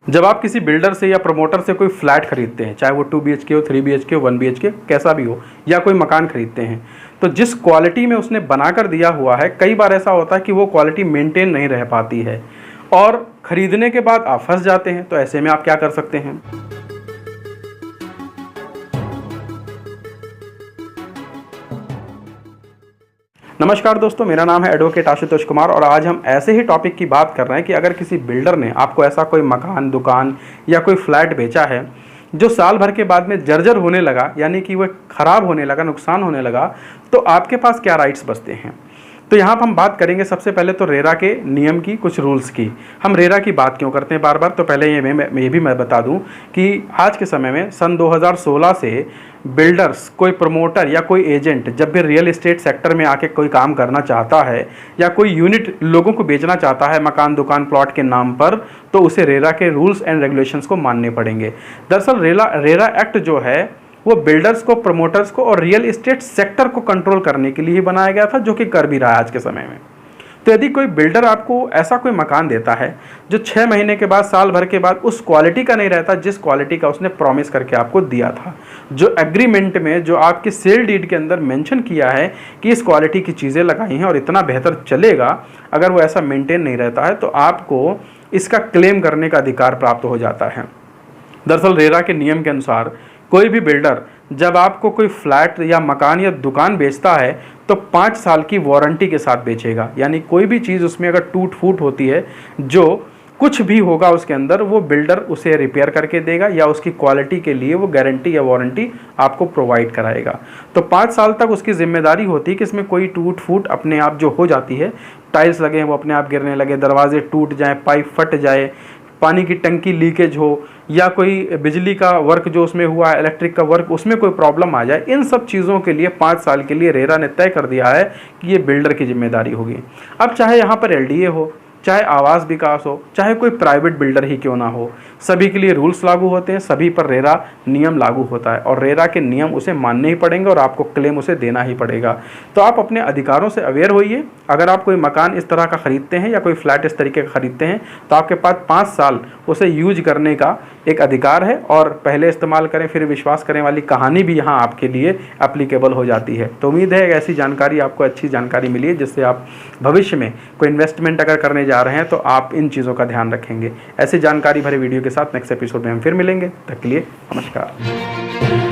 जब आप किसी बिल्डर से या प्रमोटर से कोई फ्लैट खरीदते हैं, चाहे वो 2 BHK हो, 3 BHK हो, 1 BHK कैसा भी हो, या कोई मकान खरीदते हैं, तो जिस क्वालिटी में उसने बनाकर दिया हुआ है, कई बार ऐसा होता है कि वो क्वालिटी मेंटेन नहीं रह पाती है और ख़रीदने के बाद आप फंस जाते हैं। तो ऐसे में आप क्या कर सकते हैं? नमस्कार दोस्तों, मेरा नाम है एडवोकेट आशुतोष कुमार और आज हम ऐसे ही टॉपिक की बात कर रहे हैं कि अगर किसी बिल्डर ने आपको ऐसा कोई मकान, दुकान या कोई फ्लैट बेचा है जो साल भर के बाद में जर्जर होने लगा, यानी कि वह ख़राब होने लगा, नुकसान होने लगा, तो आपके पास क्या राइट्स बचते हैं। तो यहाँ पर हम बात करेंगे सबसे पहले तो रेरा के नियम की, कुछ रूल्स की। हम रेरा की बात क्यों करते हैं बार बार, तो पहले ये भी मैं बता दूं कि आज के समय में सन 2016 से बिल्डर्स, कोई प्रमोटर या कोई एजेंट जब भी रियल एस्टेट सेक्टर में आके कोई काम करना चाहता है या कोई यूनिट लोगों को बेचना चाहता है मकान, दुकान, प्लॉट के नाम पर, तो उसे रेरा के रूल्स एंड रेगुलेशंस को मानने पड़ेंगे। दरअसल रेरा एक्ट जो है वो बिल्डर्स को, प्रमोटर्स को और रियल एस्टेट सेक्टर को कंट्रोल करने के लिए ही बनाया गया था, जो कि कर भी रहा है आज के समय में। तो यदि कोई बिल्डर आपको ऐसा कोई मकान देता है जो 6 महीने के बाद, साल भर के बाद उस क्वालिटी का नहीं रहता जिस क्वालिटी का उसने प्रॉमिस करके आपको दिया था, जो एग्रीमेंट में, जो आपके सेल डीड के अंदर मेंशन किया है कि इस क्वालिटी की चीज़ें लगाई हैं और इतना बेहतर चलेगा, अगर वो ऐसा मेंटेन नहीं रहता है तो आपको इसका क्लेम करने का अधिकार प्राप्त हो जाता है। दरअसल रेरा के नियम के अनुसार कोई भी बिल्डर जब आपको कोई फ्लैट या मकान या दुकान बेचता है तो 5 साल की वारंटी के साथ बेचेगा। यानी कोई भी चीज़ उसमें अगर टूट फूट होती है, जो कुछ भी होगा उसके अंदर, वो बिल्डर उसे रिपेयर करके देगा या उसकी क्वालिटी के लिए वो गारंटी या वारंटी आपको प्रोवाइड कराएगा। तो 5 साल तक उसकी जिम्मेदारी होती है कि इसमें कोई टूट फूट अपने आप जो हो जाती है, टाइल्स लगे हैं वो अपने आप गिरने लगे, दरवाजे टूट जाएँ, पाइप फट जाए, पानी की टंकी लीकेज हो, या कोई बिजली का वर्क जो उसमें हुआ है, इलेक्ट्रिक का वर्क, उसमें कोई प्रॉब्लम आ जाए, इन सब चीज़ों के लिए 5 साल के लिए रेरा ने तय कर दिया है कि ये बिल्डर की जिम्मेदारी होगी। अब चाहे यहाँ पर LDA हो, चाहे आवास विकास हो, चाहे कोई प्राइवेट बिल्डर ही क्यों ना हो, सभी के लिए रूल्स लागू होते हैं, सभी पर रेरा नियम लागू होता है और रेरा के नियम उसे मानने ही पड़ेंगे और आपको क्लेम उसे देना ही पड़ेगा। तो आप अपने अधिकारों से अवेयर होइए। अगर आप कोई मकान इस तरह का ख़रीदते हैं या कोई फ्लैट इस तरीके का ख़रीदते हैं तो आपके पास 5 साल उसे यूज करने का एक अधिकार है और पहले इस्तेमाल करें फिर विश्वास करें वाली कहानी भी यहाँ आपके लिए एप्लीकेबल हो जाती है। तो उम्मीद है ऐसी जानकारी, आपको अच्छी जानकारी मिली है जिससे आप भविष्य में कोई इन्वेस्टमेंट अगर करने जा रहे हैं तो आप इन चीज़ों का ध्यान रखेंगे। ऐसी जानकारी भरे वीडियो के साथ नेक्स्ट एपिसोड में हम फिर मिलेंगे। तब तक के लिए नमस्कार।